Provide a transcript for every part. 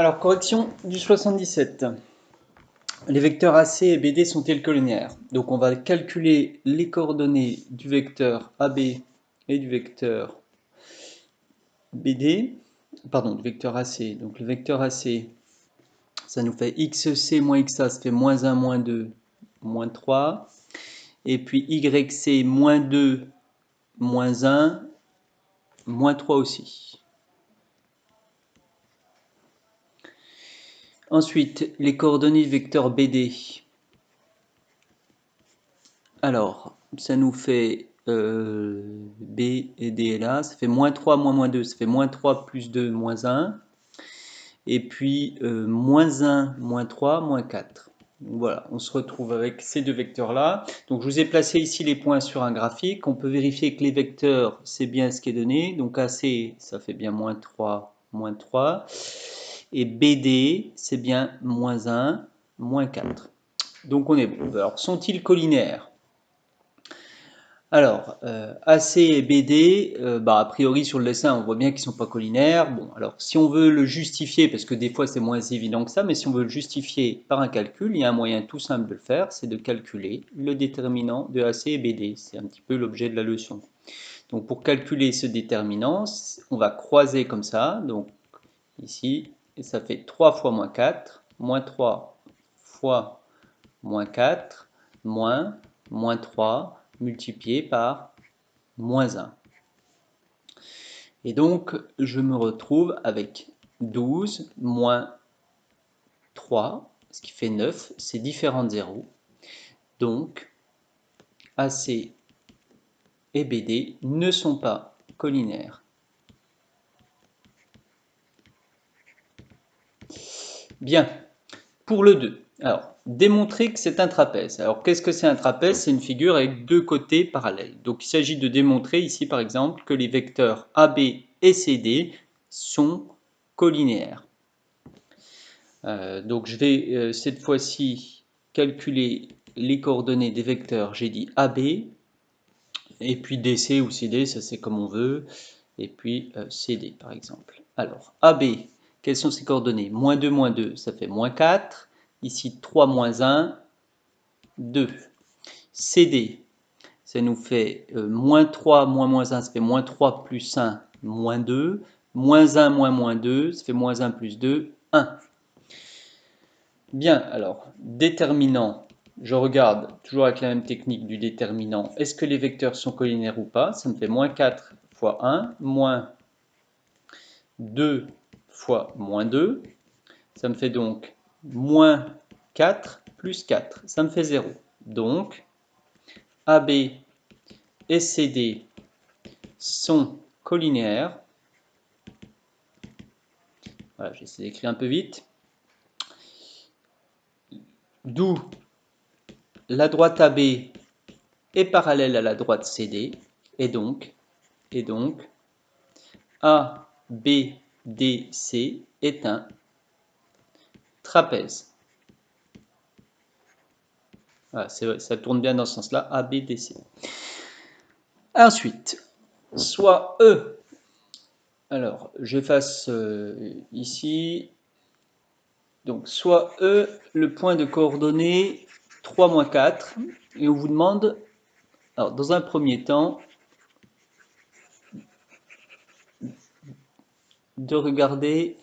Alors, correction du 77. Les vecteurs AC et BD sont-ils collinaires? Donc, on va calculer les coordonnées du vecteur AB et du vecteur BD. Pardon, du vecteur AC. Donc, le vecteur AC, ça nous fait XC moins XA, ça fait moins 1, moins 2, moins 3. Et puis YC moins 2, moins 1, moins 3 aussi. Ensuite, les coordonnées du vecteur BD. Alors, ça nous fait B et D est là, ça fait moins 3, moins 2, ça fait moins 3 plus 2, moins 1. Et puis moins 1, moins 3, moins 4. Donc, voilà, on se retrouve avec ces deux vecteurs-là. Donc je vous ai placé ici les points sur un graphique. On peut vérifier que les vecteurs, c'est bien ce qui est donné. Donc AC, ça fait bien moins 3, moins 3. Et BD, c'est bien moins 1, moins 4. Donc on est bon. Alors, sont-ils collinaires? Alors, AC et BD, a priori sur le dessin, on voit bien qu'ils ne sont pas collinaires. Bon, alors si on veut le justifier, parce que des fois c'est moins évident que ça, mais si on veut le justifier par un calcul, il y a un moyen tout simple de le faire, c'est de calculer le déterminant de AC et BD. C'est un petit peu l'objet de la leçon. Donc pour calculer ce déterminant, on va croiser comme ça, donc ici, et ça fait 3 fois moins 4, moins 3 fois moins 4, moins 3, multiplié par moins 1. Et donc, je me retrouve avec 12 moins 3, ce qui fait 9, c'est différents de 0. Donc, AC et BD ne sont pas collinaires. Bien, pour le 2. Alors, démontrer que c'est un trapèze. Alors, qu'est-ce que c'est un trapèze? C'est une figure avec deux côtés parallèles. Donc, il s'agit de démontrer ici, par exemple, que les vecteurs AB et CD sont collinéaires. Donc, je vais cette fois-ci calculer les coordonnées des vecteurs. J'ai dit AB, et puis DC ou CD, ça c'est comme on veut, et puis CD, par exemple. Alors, AB, quelles sont ses coordonnées? Moins 2, ça fait moins 4. Ici, 3 moins 1, 2. CD, ça nous fait moins 3 moins 1, ça fait moins 3 plus 1, moins 2. Moins 1 moins 2, ça fait moins 1 plus 2, 1. Bien, alors, déterminant, je regarde toujours avec la même technique du déterminant. Est-ce que les vecteurs sont collinaires ou pas? Ça me fait moins 4 fois 1, moins 2 fois moins 2. Ça me fait donc moins 4 plus 4. Ça me fait 0. Donc, AB et CD sont collinaires. Voilà, j'essaie d'écrire un peu vite. D'où la droite AB est parallèle à la droite CD. Et donc ABC est un trapèze. Voilà, ça tourne bien dans ce sens-là, ABDC. Ensuite, soit E. Alors, j'efface ici. Donc, soit E, le point de coordonnées 3 moins 4. Et on vous demande, alors dans un premier temps, de regarder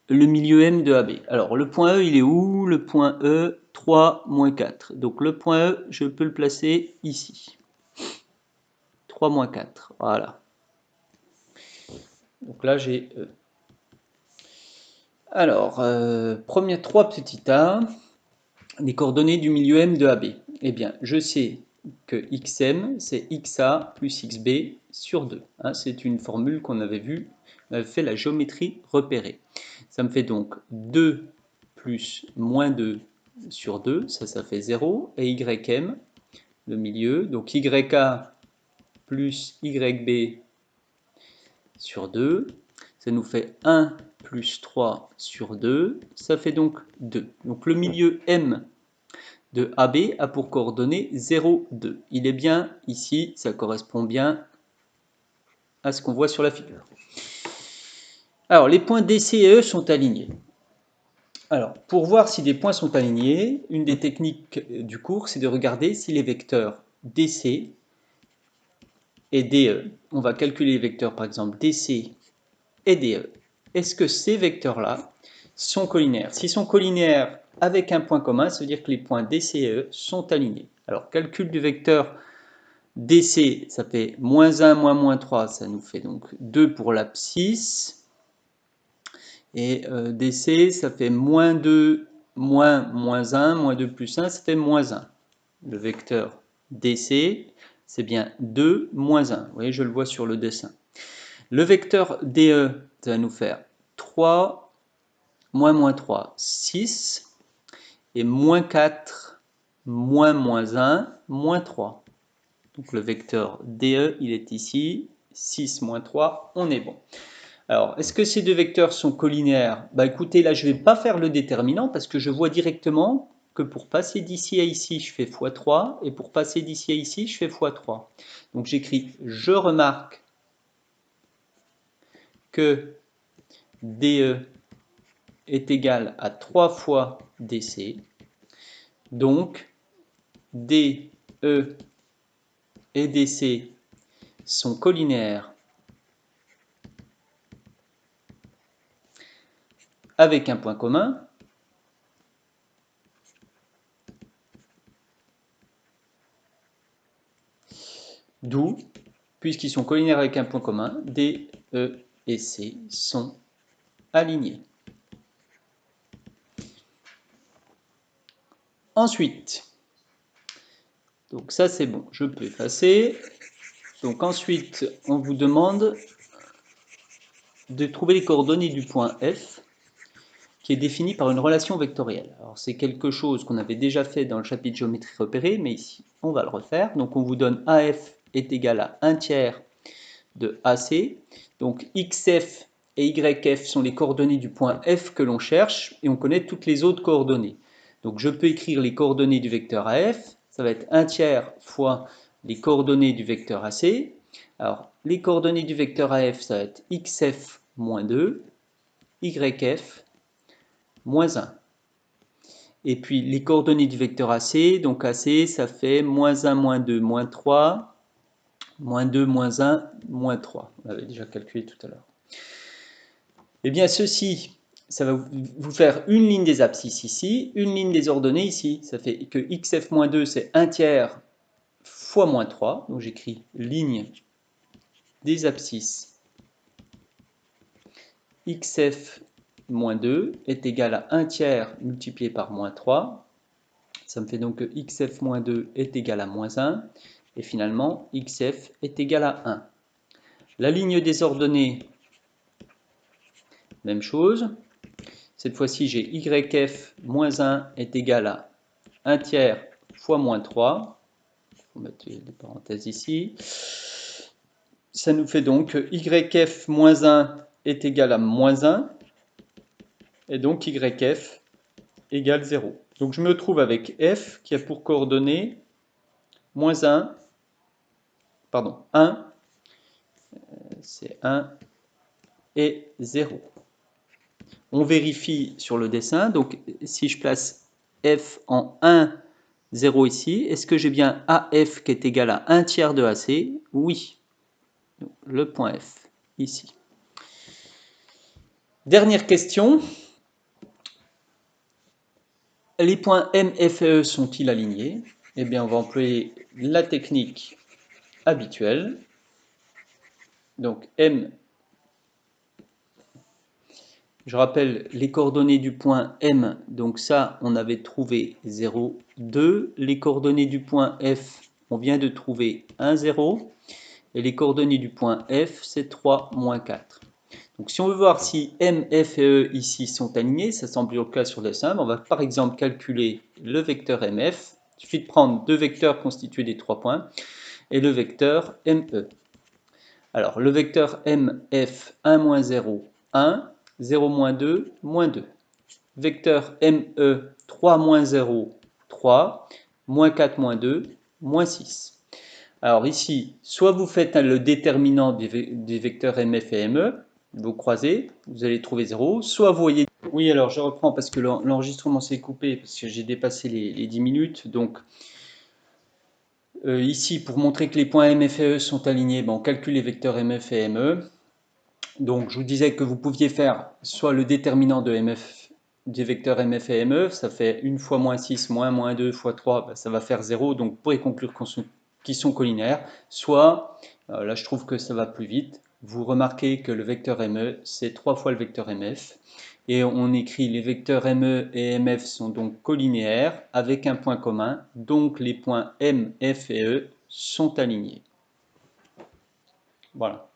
le milieu M de AB. Alors, le point E, il est où? Le point E, 3 moins 4. Donc, le point E, je peux le placer ici. 3 moins 4, voilà. Donc là, j'ai E. Alors, premier 3 petits a, les coordonnées du milieu M de AB. Eh bien, je sais que XM, c'est XA plus XB sur 2. Hein, c'est une formule qu'on avait vue, on avait fait la géométrie repérée. Ça me fait donc 2 plus moins 2 sur 2, ça fait 0. Et YM, le milieu, donc YA plus YB sur 2, ça nous fait 1 plus 3 sur 2, ça fait donc 2. Donc le milieu M de AB a pour coordonnées 0, 2. Il est bien ici, ça correspond bien à ce qu'on voit sur la figure. Alors, les points DC et E sont alignés. Alors, pour voir si des points sont alignés, une des techniques du cours, c'est de regarder si les vecteurs DC et DE, on va calculer les vecteurs par exemple DC et DE, est-ce que ces vecteurs-là sont collinaires? S'ils sont collinaires avec un point commun, ça veut dire que les points DC et E sont alignés. Alors, calcul du vecteur DC, ça fait moins 1, moins 3, ça nous fait donc 2 pour l'abscisse. Et DC, ça fait moins 2, moins 1, moins 2 plus 1, ça fait moins 1. Le vecteur DC, c'est bien 2, moins 1. Vous voyez, je le vois sur le dessin. Le vecteur DE, ça va nous faire 3, moins 3, 6. Et moins 4, moins 1, moins 3. Donc le vecteur DE, il est ici. 6, moins 3, on est bon. Alors, est-ce que ces deux vecteurs sont collinaires? Bah écoutez, là, je ne vais pas faire le déterminant parce que je vois directement que pour passer d'ici à ici, je fais x3, et pour passer d'ici à ici, je fais x3. Donc j'écris, je remarque que DE est égal à 3 fois DC. Donc, DE et DC sont collinaires avec un point commun. D'où, puisqu'ils sont collinaires avec un point commun, D, E et C sont alignés. Ensuite, donc ça c'est bon, je peux effacer. Donc ensuite, on vous demande de trouver les coordonnées du point F, qui est défini par une relation vectorielle. Alors c'est quelque chose qu'on avait déjà fait dans le chapitre géométrie repérée, mais ici on va le refaire. Donc on vous donne AF est égal à 1 tiers de AC. Donc XF et YF sont les coordonnées du point F que l'on cherche, et on connaît toutes les autres coordonnées. Donc je peux écrire les coordonnées du vecteur AF, ça va être 1 tiers fois les coordonnées du vecteur AC. Alors les coordonnées du vecteur AF, ça va être XF moins 2, YF moins 1. Et puis les coordonnées du vecteur AC, donc AC, ça fait moins 1, moins 2, moins 3, moins 2, moins 1, moins 3. On l'avait déjà calculé tout à l'heure. Eh bien, ceci, ça va vous faire une ligne des abscisses ici, une ligne des ordonnées ici. Ça fait que xf-2, c'est 1 tiers fois moins 3. Donc j'écris ligne des abscisses xf-2 est égal à 1 tiers multiplié par moins 3. Ça me fait donc que xf-2 est égal à moins 1. Et finalement, xf est égal à 1. La ligne des ordonnées, même chose. Cette fois-ci, j'ai YF moins 1 est égal à 1 tiers fois moins 3. Il faut mettre des parenthèses ici. Ça nous fait donc que YF moins 1 est égal à moins 1. Et donc YF égale 0. Donc je me trouve avec F qui a pour coordonnées moins 1, pardon, 1, c'est 1 et 0. On vérifie sur le dessin, donc si je place F en 1, 0 ici, est-ce que j'ai bien AF qui est égal à 1 tiers de AC? Oui, donc, le point F, ici. Dernière question, les points M, F et E sont-ils alignés? Eh bien, on va employer la technique habituelle. Donc M, je rappelle les coordonnées du point M, donc ça, on avait trouvé 0, 2. Les coordonnées du point F, on vient de trouver 1, 0. Et les coordonnées du point F, c'est 3, moins 4. Donc si on veut voir si M, F et E ici sont alignés, ça semble le cas sur le dessin, on va par exemple calculer le vecteur MF. Il suffit de prendre deux vecteurs constitués des 3 points et le vecteur ME. Alors le vecteur MF 1, moins 0, 1. 0 moins 2, moins 2. Vecteur ME, 3 moins 0, 3. Moins 4 moins 2, moins 6. Alors ici, soit vous faites le déterminant des vecteurs MF et ME, vous croisez, vous allez trouver 0. Soit vous voyez... Oui, alors je reprends parce que l'enregistrement s'est coupé, parce que j'ai dépassé les 10 minutes. Donc ici, pour montrer que les points MF et E sont alignés, on calcule les vecteurs MF et ME. Donc je vous disais que vous pouviez faire soit le déterminant de MF, des vecteurs MF et ME, ça fait 1 fois moins 6, moins 2 fois 3, ça va faire 0, donc vous pourrez conclure qu'ils sont collinaires. Soit, là je trouve que ça va plus vite, vous remarquez que le vecteur ME, c'est 3 fois le vecteur MF, et on écrit les vecteurs ME et MF sont donc collinéaires avec un point commun, donc les points M, F et E sont alignés. Voilà.